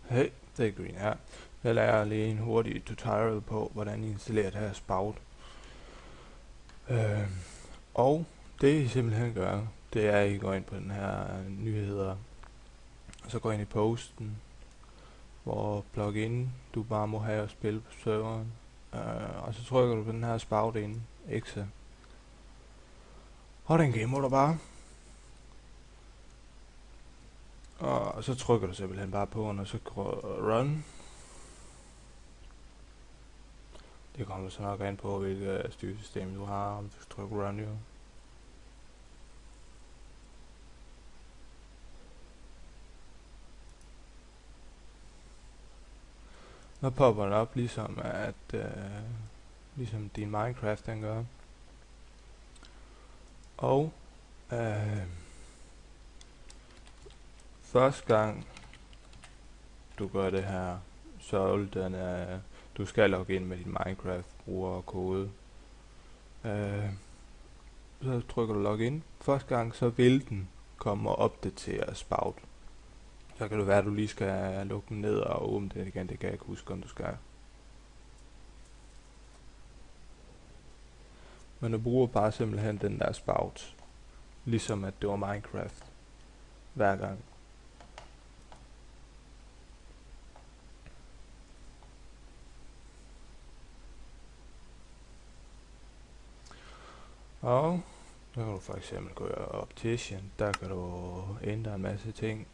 Hey, det er Green her. Jeg lærer lige en hurtig tutorial på, hvordan I installerer det her spout. Øh, og det I simpelthen gør, det er, at I går ind på den her nyheder, og så går ind i posten, hvor plugin du bare må have at spille på serveren. Og så trykker du på den her spout ind, exe. Og den gemmer du bare. Og så trykker du simpelthen bare på den, og så run. Det kommer så nok an på, hvilket styresystem du har, om du trykker run jo. Så popper den op, ligesom din Minecraft den gør. Og første gang du gør det her, så vil du skal logge ind med din Minecraft bruger og kode. Så trykker du login. Første gang så vil den komme og opdatere spout. Så kan det være, at du lige skal lukke den ned og åbne den igen. Det kan jeg ikke huske, om du skal. Men du bruger bare simpelthen den der spout, ligesom at det var Minecraft, hver gang. Og så kan du for eksempel gå i Optician, der kan du ændre en masse ting.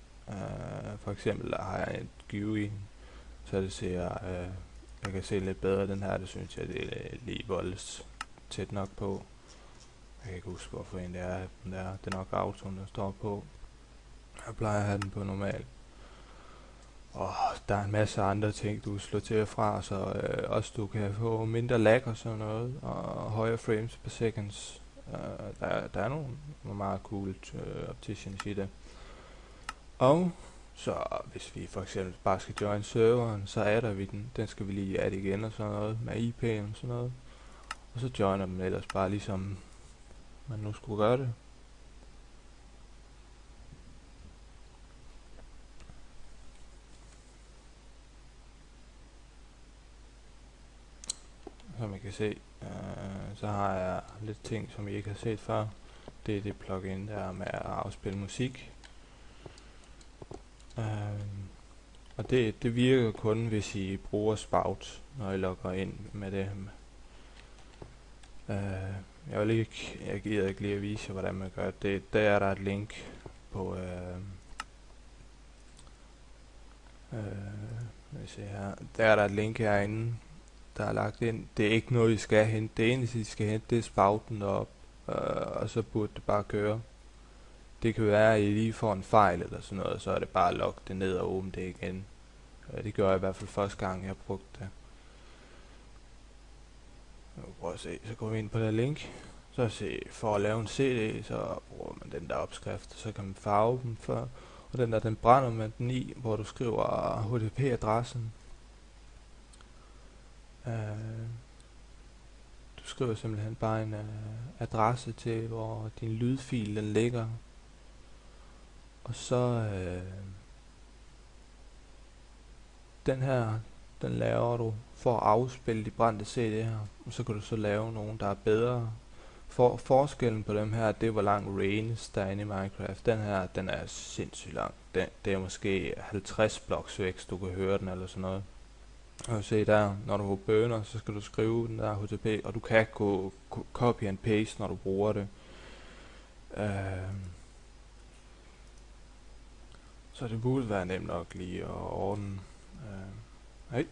For eksempel har jeg et GUI, så det ser, jeg kan se lidt bedre den her, det synes jeg, det er lige volds tæt nok på. Jeg kan ikke huske, hvorfor en det er, det er nok autoen, der står på. Jeg plejer at have den på normal. Og der er en masse andre ting, du kan slå til og fra, så også du kan få mindre lag og sådan noget, og højere frames per seconds. Der er nogle meget cool opticians i det. Og så hvis vi for eksempel bare skal join serveren, så adder vi den. Den skal vi lige adde igen og sådan noget, med IP'en og sådan noget. Og så joiner den ellers bare ligesom man nu skulle gøre det. Som I kan se, så har jeg lidt ting, som I ikke har set før. Det er det plugin der med at afspille musik. Og det virker kun, hvis I bruger spout, når I logger ind med det. Jeg gider ikke lige at vise jer, hvordan man gør det. Der er der et link på her. Der er der et link herinde, der er lagt ind. Det er ikke noget I skal hente. Det eneste I skal hente, det er spouten derop, og så burde det bare køre. Det kan være, at I lige får en fejl eller sådan noget, så er det bare at logge det ned og åbne det igen. Det gør jeg i hvert fald første gang, jeg brugte det. Prøv at se, så går vi ind på det link. Så se, for at lave en CD, så bruger man den der opskrift, så kan man farve den for, og den der, den brænder man den i, hvor du skriver HTTP-adressen. Du skriver simpelthen bare en adresse til, hvor din lydfil den ligger. Og så den her, den laver du for at afspille de brændte CD'er, og så kan du så lave nogle, der er bedre. Forskellen på dem her, det er hvor lang range der er inde i Minecraft. Den her, den er sindssygt lang. Det er måske 50 blocks væk, du kan høre den eller sådan noget. Og se der, når du burner, så skal du skrive den der HTTP, og du kan gå copy and paste, når du bruger det. Så det burde være nemt nok lige at ordne. Hej.